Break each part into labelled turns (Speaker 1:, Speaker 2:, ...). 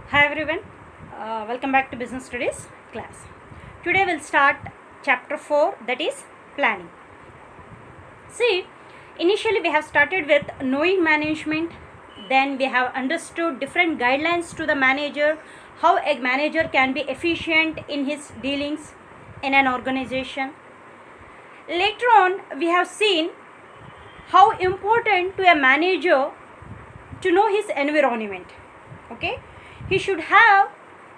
Speaker 1: Hi everyone, welcome back to Business Studies class. Today we'll start chapter 4, that is planning. See, initially we have started with knowing management, then we have understood different guidelines to the manager, how a manager can be efficient in his dealings in an organization. Later on we have seen how important to a manager to know his environment. Okay, he should have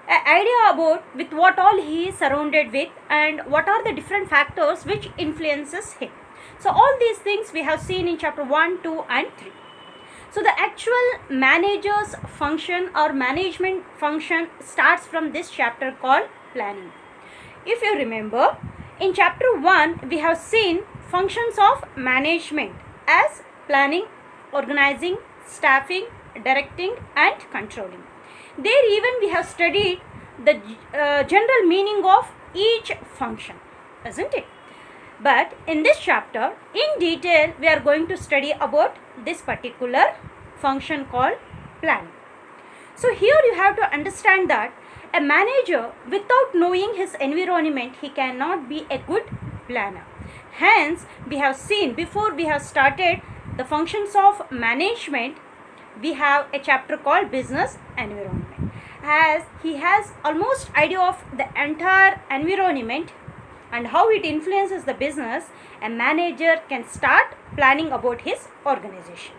Speaker 1: an idea about with what all he is surrounded with and what are the different factors which influences him. So all these things we have seen in chapter 1, 2 and 3. So the actual manager's function or management function starts from this chapter called planning. If you remember, in chapter 1 we have seen functions of management as planning, organizing, staffing, directing and controlling. There even we have studied the general meaning of each function, isn't it? But in this chapter, in detail, we are going to study about this particular function called planning. So here you have to understand that a manager, without knowing his environment, he cannot be a good planner. Hence, we have seen before we have started the functions of management, we have a chapter called business environment. As he has almost idea of the entire environment and how it influences the business, a manager can start planning about his organization.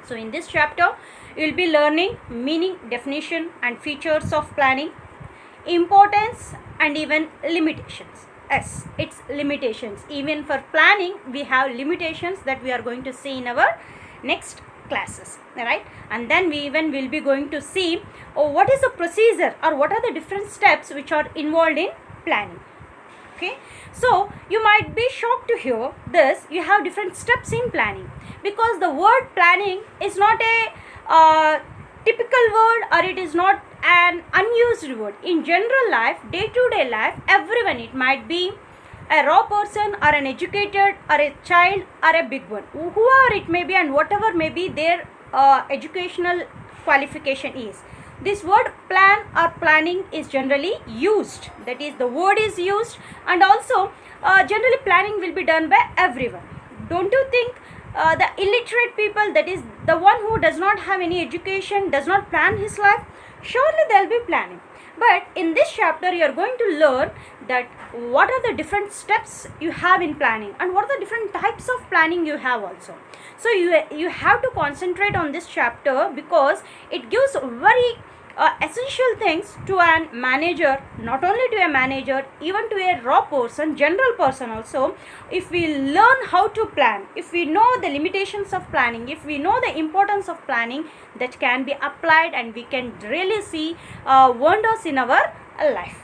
Speaker 1: So in this chapter, you will be learning meaning, definition and features of planning, importance and even limitations. Yes, its limitations. Even for planning, we have limitations that we are going to see in our next classes, right? And then we even will be going to see what is the procedure or what are the different steps which are involved in planning. Okay, so you might be shocked to hear this. You have different steps in planning because the word planning is not a typical word or it is not an unused word. In general life, day-to-day life, everyone, it might be a raw person or an educated or a child or a big one, whoever it may be and whatever may be their educational qualification is. This word plan or planning is generally used, that is the word is used, and also generally planning will be done by everyone. Don't you think the illiterate people, that is the one who does not have any education, does not plan his life, surely they will be planning. But in this chapter you are going to learn that what are the different steps you have in planning and what are the different types of planning you have also. So you have to concentrate on this chapter because it gives very essential things to a manager, not only to a manager, even to a raw person, general person also. If we learn how to plan, if we know the limitations of planning, if we know the importance of planning, that can be applied and we can really see wonders in our life.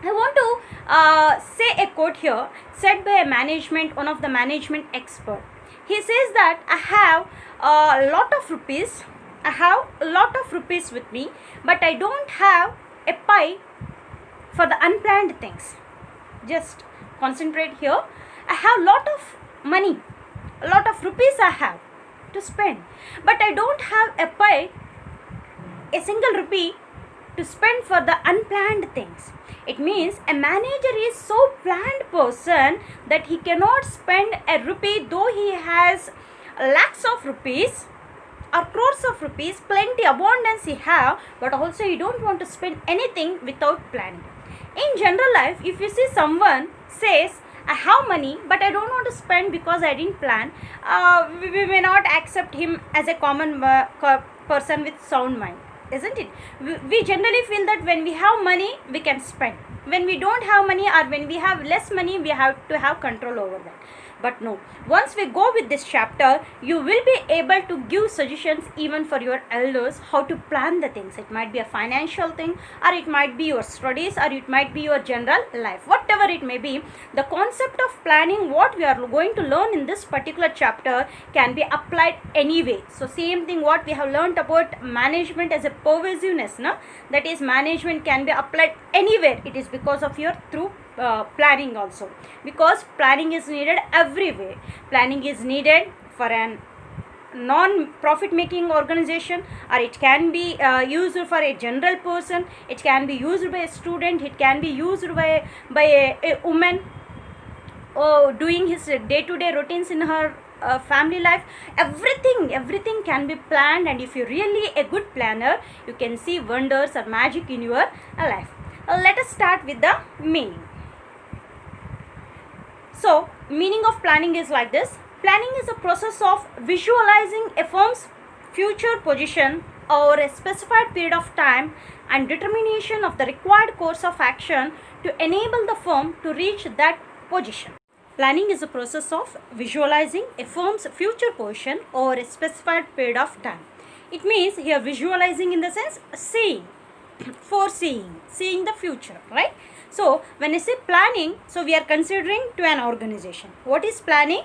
Speaker 1: I want to say a quote here said by one of the management expert. He says that I have a lot of rupees with me, but I don't have a pie for the unplanned things. Just concentrate here. I have lot of money, a lot of rupees I have to spend, but I don't have a pie, a single rupee to spend for the unplanned things. It means a manager is so planned person that he cannot spend a rupee though he has lakhs of rupees or crores of rupees, plenty abundance he have, but also you don't want to spend anything without planning. In general life, if you see someone says I have money but I don't want to spend because I didn't plan, we may not accept him as a common person with sound mind, isn't it? We generally feel that when we have money we can spend, when we don't have money or when we have less money we have to have control over that. But no, once we go with this chapter, you will be able to give suggestions even for your elders how to plan the things. It might be a financial thing, or it might be your studies, or it might be your general life. Whatever it may be, the concept of planning, what we are going to learn in this particular chapter can be applied anyway. So same thing what we have learnt about management as a pervasiveness, no? That is management can be applied anywhere. It is because of your through planning also, because planning is needed everywhere. Planning is needed for an non-profit making organization, or it can be used for a general person, it can be used by a student, it can be used by a woman doing his day-to-day routines in her family life. Everything can be planned, and if you're really a good planner, you can see wonders or magic in your life. Let us start with the meaning. So, meaning of planning is like this. Planning is a process of visualizing a firm's future position over a specified period of time and determination of the required course of action to enable the firm to reach that position. Planning is a process of visualizing a firm's future position over a specified period of time. It means here visualizing in the sense seeing, foreseeing, seeing the future, right? So, when I say planning, so we are considering to an organization. What is planning?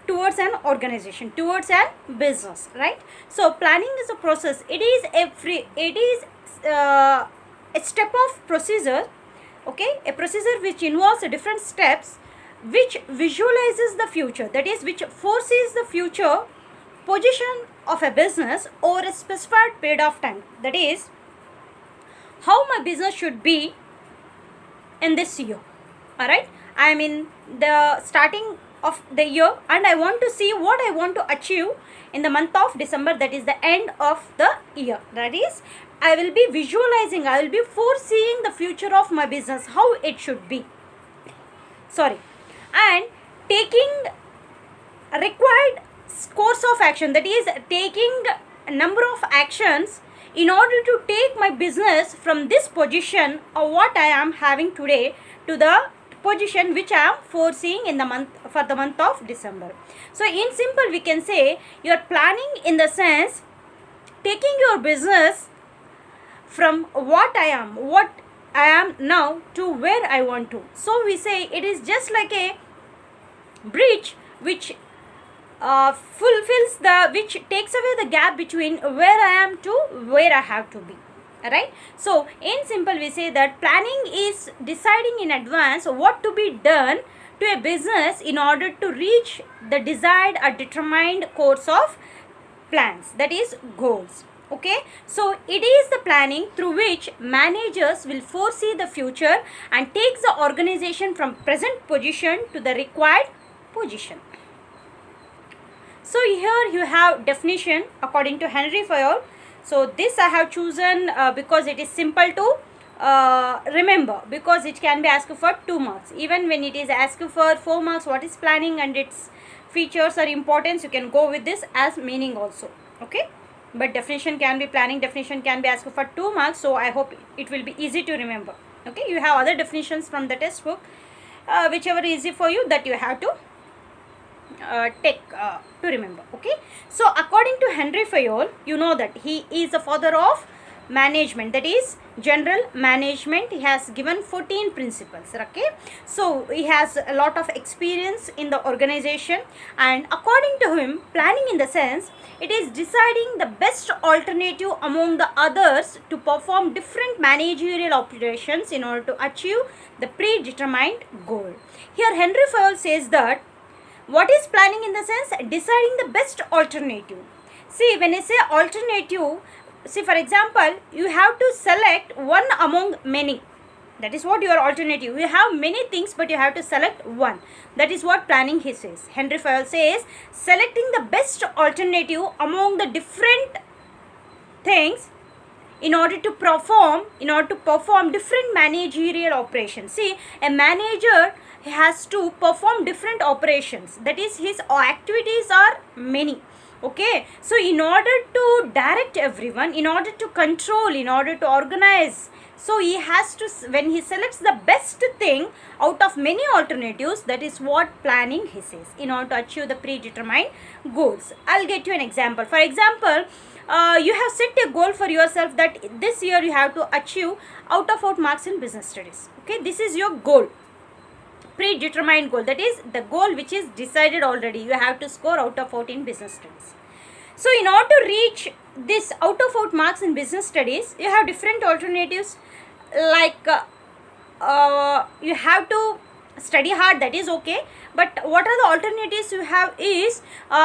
Speaker 1: Towards an organization, towards a business, right? So, planning is a process. It is a step of procedure, okay? A procedure which involves different steps, which visualizes the future, that is, which foresees the future position of a business over a specified period of time. That is, how my business should be in this year. Alright, I am in the starting of the year and I want to see what I want to achieve in the month of December, that is the end of the year. That is, I will be visualizing, I will be foreseeing the future of my business, how it should be. And taking required course of action, that is taking a number of actions in order to take my business from this position of what I am having today to the position which I am foreseeing in the month of December. So in simple we can say you are planning in the sense taking your business from what I am now to where I want to. So we say it is just like a bridge which which takes away the gap between where I am to where I have to be. Alright, so in simple we say that planning is deciding in advance what to be done to a business in order to reach the desired or determined course of plans, that is goals. Okay, so it is the planning through which managers will foresee the future and takes the organization from present position to the required position. So here you have definition according to Henry Fayol. So this I have chosen because it is simple to remember, because it can be asked for 2 marks. Even when it is asked for 4 marks, what is planning and its features or importance, you can go with this as meaning also. Okay, but definition can be, planning definition can be asked for 2 marks. So I hope it will be easy to remember. Okay, you have other definitions from the textbook, whichever is easy for you, that you have to take to remember. Okay, so according to Henry Fayol, you know that he is the father of management, that is general management. He has given 14 principles. Okay, so he has a lot of experience in the organization, and according to him, planning in the sense it is deciding the best alternative among the others to perform different managerial operations in order to achieve the predetermined goal. Here Henry Fayol says that what is planning in the sense? Deciding the best alternative. See, when I say alternative, see, for example, you have to select one among many. That is what your alternative. You have many things, but you have to select one. That is what planning he says. Henry Fayol says, selecting the best alternative among the different things in order to perform different managerial operations. See, a manager has to perform different operations, that is his activities are many. Okay, so in order to direct everyone, in order to control, in order to organize, so he has to, when he selects the best thing out of many alternatives, that is what planning he says, in order to achieve the predetermined goals. I'll get you an example. For example, you have set a goal for yourself that this year you have to achieve out of 8 marks in business studies. Okay, this is your goal, predetermined goal, that is the goal which is decided already. You have to score out of 14 business studies. So in order to reach this out of 8 marks in business studies, you have different alternatives, like you have to study hard, that is okay, but what are the alternatives you have is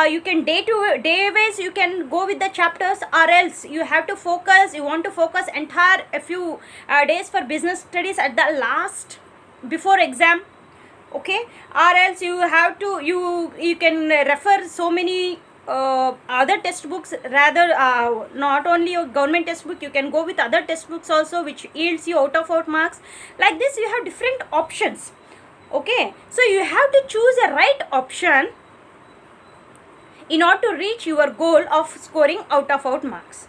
Speaker 1: you can day to day ways you can go with the chapters, or else you have to focus, you want to focus entire a few days for business studies at the last before exam, okay, or else you have to you can refer so many other textbooks, rather not only your government textbook, you can go with other textbooks also which yields you out of out marks. Like this you have different options, okay. So you have to choose a right option in order to reach your goal of scoring out of out marks.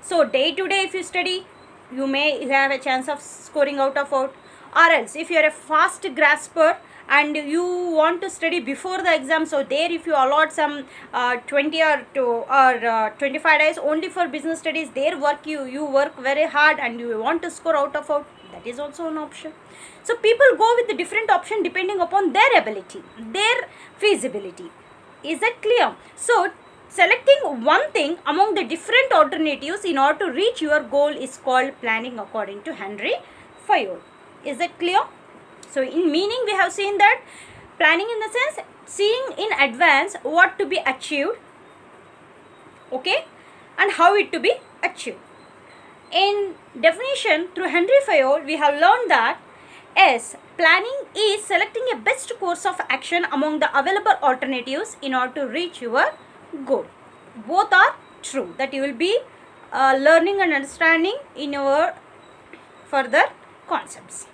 Speaker 1: So day to day if you study, you may have a chance of scoring out of out, or else if you are a fast grasper and you want to study before the exam, so there if you allot some 20 or 25 days only for business studies, there work you work very hard and you want to score out of out, that is also an option. So people go with the different option depending upon their ability, their feasibility. Is that clear? So selecting one thing among the different alternatives in order to reach your goal is called planning according to Henry Fayol. Is that clear? So in meaning we have seen that planning in the sense seeing in advance what to be achieved, okay, and how it to be achieved. In definition through Henry Fayol we have learned that as planning is selecting a best course of action among the available alternatives in order to reach your goal. Both are true, that you will be learning and understanding in your further concepts.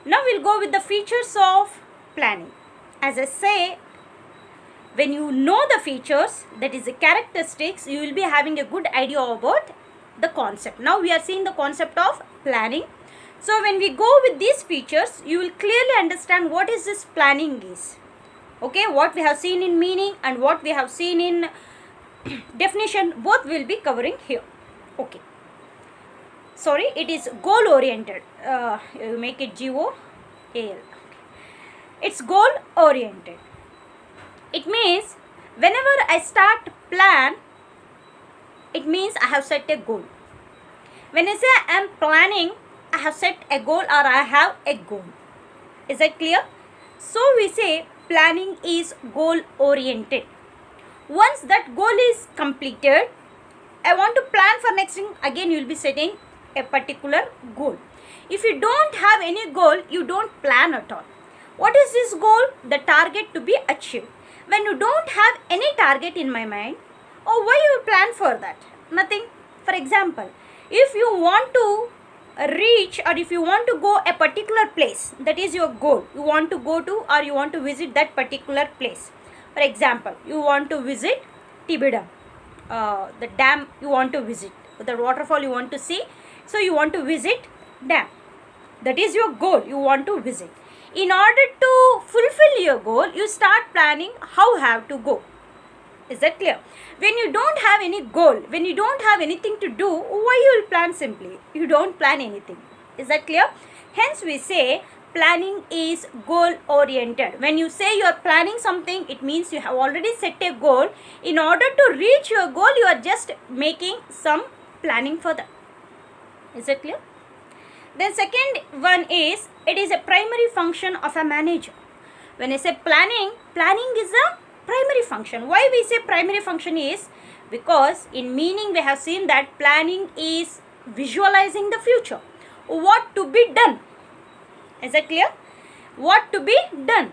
Speaker 1: Now we'll go with the features of planning. As I say, when you know the features, that is the characteristics, you will be having a good idea about the concept. Now we are seeing the concept of planning. So when we go with these features, you will clearly understand what is this planning is. Okay, what we have seen in meaning and what we have seen in definition, both will be covering here. Okay. Sorry, it is goal oriented. You make it GOAL. It's goal oriented. It means whenever I start plan, it means I have set a goal. When I say I am planning, I have set a goal or I have a goal. Is that clear? So we say planning is goal oriented. Once that goal is completed, I want to plan for next thing. Again you will be setting a particular goal. If you don't have any goal, you don't plan at all. What is this goal? The target to be achieved. When you don't have any target in my mind, why you plan for that? Nothing. For example, if you want to reach or if you want to go a particular place, that is your goal, you want to go to or you want to visit that particular place. For example, you want to visit Tibidam, the dam you want to visit, the waterfall you want to see, so you want to visit dam. That is your goal, you want to visit. In order to fulfill your goal, you start planning how you have to go. Is that clear? When you don't have any goal, when you don't have anything to do, why you will plan simply? You don't plan anything. Is that clear? Hence we say planning is goal oriented. When you say you are planning something, it means you have already set a goal. In order to reach your goal, you are just making some planning for that. Is that clear? Then second one is, it is a primary function of a manager. When I say planning, planning is a primary function. Why we say primary function is because in meaning we have seen that planning is visualizing the future. What to be done. Is that clear? What to be done.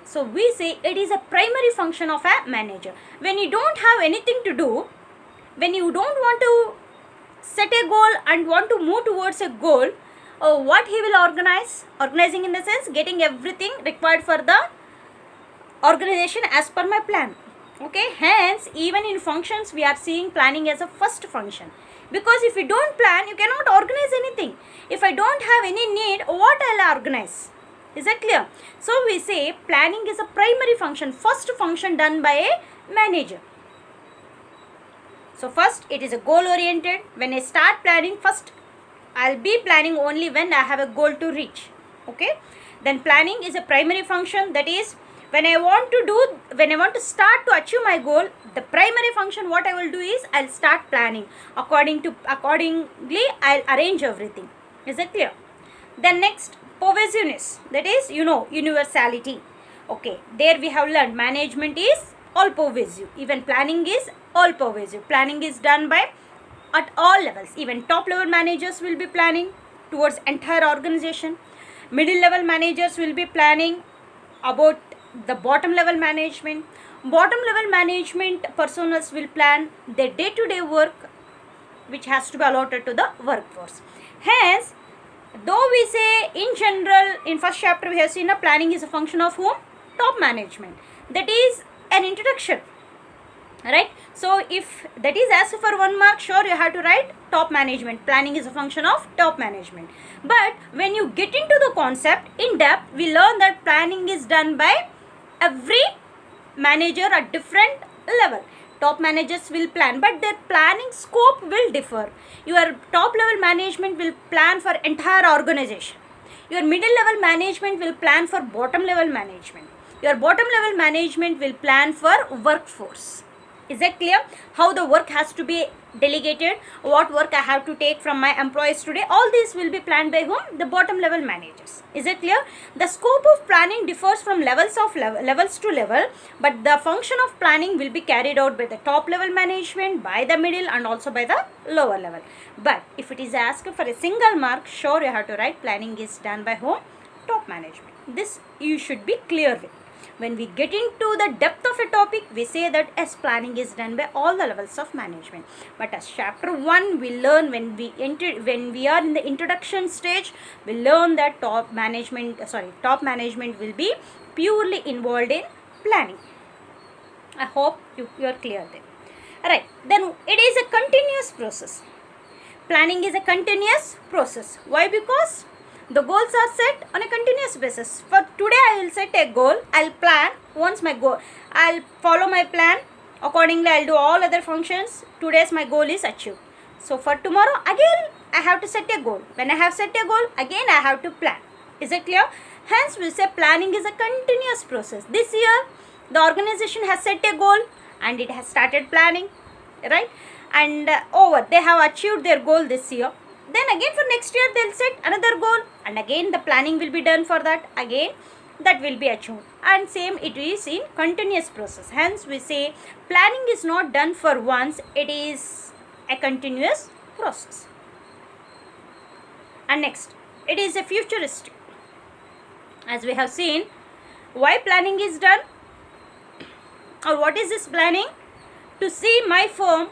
Speaker 1: So we say it is a primary function of a manager. When you don't have anything to do, when you don't want to set a goal and want to move towards a goal, what he will organize? Organizing in the sense getting everything required for the organization as per my plan. Okay, hence even in functions we are seeing planning as a first function. Because if you don't plan, you cannot organize anything. If I don't have any need, what I'll organize? Is that clear? So we say planning is a primary function, first function done by a manager. So first it is a goal oriented. When I start planning, first I'll be planning only when I have a goal to reach. Okay. Then planning is a primary function, that is when I want to start to achieve my goal, the primary function what I will do is I'll start planning. Accordingly I'll arrange everything. Is that clear? Then next, pervasiveness, that is, universality. Okay, there we have learned management is all pervasive, even planning is all pervasive. Planning is done by at all levels. Even top level managers will be planning towards entire organization. Middle level managers will be planning about the bottom level management. Bottom level management personas will plan their day-to-day work which has to be allotted to the workforce. Hence, though we say in general, in first chapter we have seen a planning is a function of whom? Top management. That is an introduction, right? So if that is asked for 1 mark, sure you have to write top management. Planning is a function of top management. But when you get into the concept in depth, we learn that planning is done by every manager at different level. Top managers will plan, but their planning scope will differ. Your top level management will plan for entire organization. Your middle level management will plan for bottom level management. Your bottom level management will plan for workforce. Is that clear? How the work has to be delegated, what work I have to take from my employees today, all these will be planned by whom? The bottom level managers. Is it clear? The scope of planning differs from levels to level, but the function of planning will be carried out by the top level management, by the middle and also by the lower level. But if it is asked for a single mark, sure you have to write planning is done by whom? Top management. This you should be clear with. When we get into the depth of a topic, we say that as planning is done by all the levels of management. But as chapter 1, we learn when we are in the introduction stage, we learn that top management will be purely involved in planning. I hope you are clear there. Alright, then it is a continuous process. Planning is a continuous process. Why? Because the goals are set on a continuous basis. For today, I will set a goal. I'll plan. Once my goal, I'll follow my plan. Accordingly, I'll do all other functions. Today's my goal is achieved. So for tomorrow, again, I have to set a goal. When I have set a goal, again I have to plan. Is it clear? Hence, we say planning is a continuous process. This year, the organization has set a goal and it has started planning, right? And they have achieved their goal this year. Then again for next year they'll set another goal and again the planning will be done for that. Again that will be achieved. And same it is in continuous process. Hence we say planning is not done for once. It is a continuous process. And next, it is a futuristic. As we have seen, why planning is done or what is this planning? To see my firm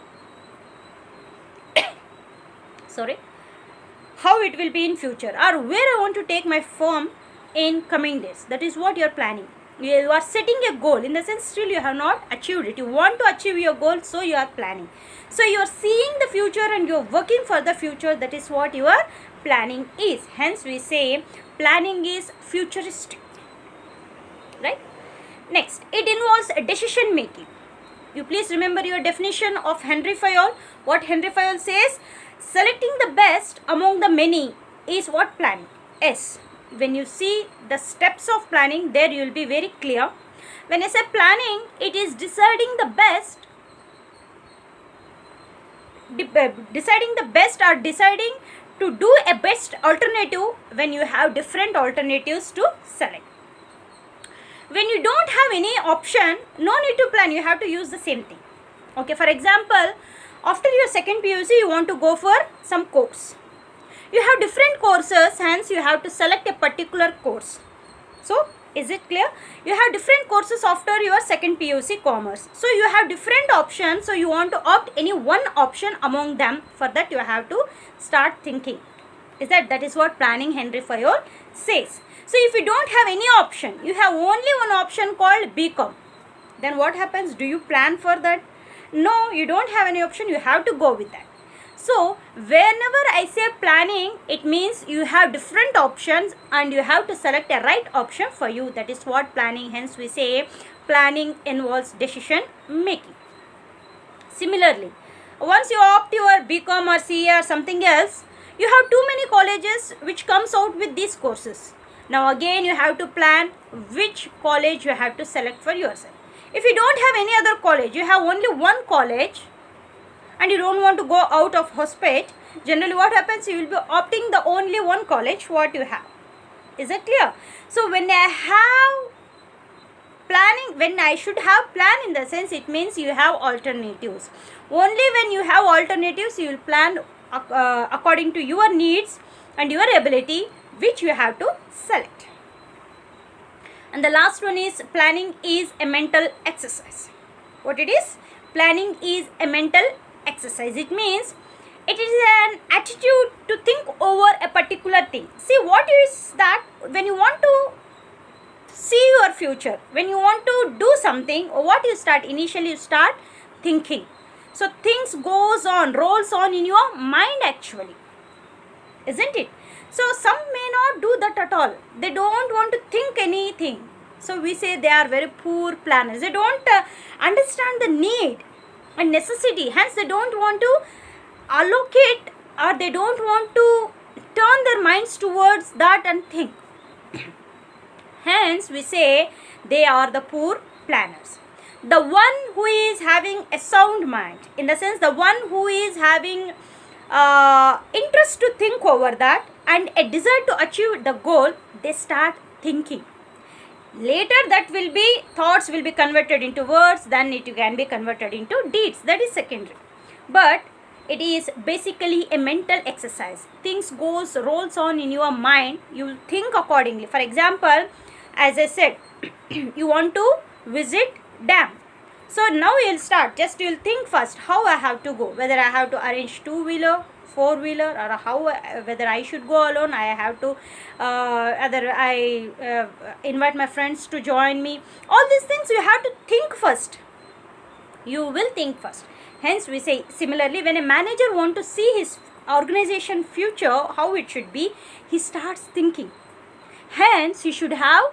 Speaker 1: how it will be in future or where I want to take my firm in coming days. That is what you are planning. You are setting a goal. In the sense, still you have not achieved it. You want to achieve your goal, so you are planning. So you are seeing the future and you are working for the future. That is what your planning is. Hence we say planning is futuristic. Right? Next, it involves decision making. You please remember your definition of Henry Fayol. What Henry Fayol says? Selecting the best among the many is what planning is. When you see the steps of planning, there you will be very clear. When I say planning, it is deciding the best or deciding to do a best alternative when you have different alternatives to select. When you don't have any option, no need to plan, you have to use the same thing. Okay, for example, after your second PUC, you want to go for some course. You have different courses, hence you have to select a particular course. So, is it clear? You have different courses after your second PUC commerce. So, you have different options. So, you want to opt any one option among them. For that, you have to start thinking. That is what planning Henry Fayol says. So, if you don't have any option, you have only one option called BCom. Then what happens? Do you plan for that? No, you don't have any option. You have to go with that. So, whenever I say planning, it means you have different options and you have to select a right option for you. That is what planning. Hence, we say planning involves decision making. Similarly, once you opt your BCom or CA or something else, you have too many colleges which comes out with these courses. Now, again, you have to plan which college you have to select for yourself. If you don't have any other college, you have only one college and you don't want to go out of hospitals, generally what happens, you will be opting the only one college what you have. Is it clear? So when I have planning, when I should have plan, in the sense it means you have alternatives. Only when you have alternatives you will plan according to your needs and your ability, which you have to select. And the last one is planning is a mental exercise. What it is? Planning is a mental exercise. It means it is an attitude to think over a particular thing. See, what is that? When you want to see your future, when you want to do something, what you start? Initially you start thinking. So things rolls on in your mind actually, isn't it? So some may not do that at all. They don't want to think anything. So we say they are very poor planners. They don't understand the need and necessity. Hence they don't want to allocate, or they don't want to turn their minds towards that and think. Hence we say they are the poor planners. The one who is having a sound mind, in the sense the one who is having interest to think over that and a desire to achieve the goal, they start thinking. Later that will be, thoughts will be converted into words, then it can be converted into deeds. That is secondary. But it is basically a mental exercise. Things rolls on in your mind. You will think accordingly. For example, as I said, you want to visit dam. So now you will start. Just you will think first how I have to go. Whether I have to arrange 2-wheeler, 4-wheeler, or how, whether I should go alone. I have to either I invite my friends to join me. All these things you have to think first. You will think first. Hence we say, similarly, when a manager want to see his organization future, how it should be, he starts thinking. Hence he should have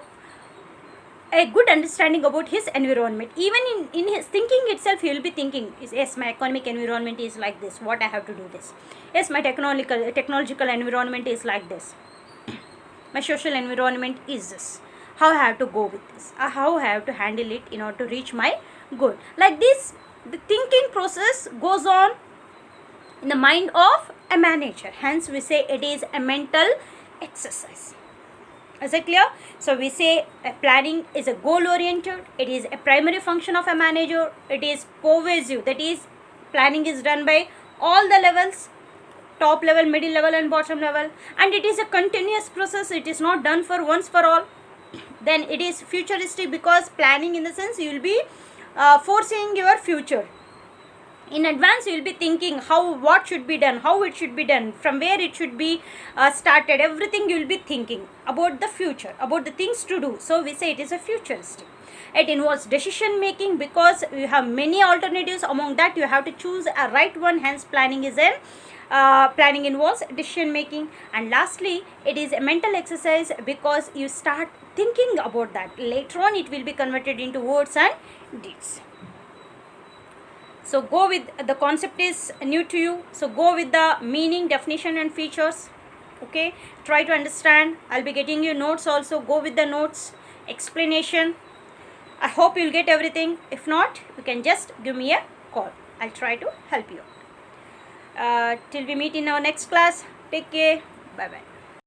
Speaker 1: a good understanding about his environment. Even in his thinking itself, he will be thinking, yes, my economic environment is like this, what I have to do this. Yes, my technological environment is like this. My social environment is this. How I have to go with this, how I have to handle it in order to reach my goal. Like this, the thinking process goes on in the mind of a manager. Hence we say it is a mental exercise. Is it clear? So we say planning is a goal oriented. It is a primary function of a manager. It is pervasive. That is, planning is done by all the levels, top level, middle level and bottom level. And it is a continuous process. It is not done for once for all. Then it is futuristic, because planning, in the sense you will be foreseeing your future. In advance you will be thinking what should be done, how it should be done, from where it should be started. Everything you will be thinking about the future, about the things to do. So we say it is a futuristic. It involves decision making, because you have many alternatives. Among that you have to choose a right one. Hence planning involves decision making. And lastly, it is a mental exercise, because you start thinking about that. Later on it will be converted into words and deeds. So go with the concept is new to you. So go with the meaning, definition and features. Okay, try to understand. I'll be getting you notes also. Go with the notes, explanation. I hope you'll get everything. If not, you can just give me a call. I'll try to help you. Till we meet in our next class. Take care. Bye bye.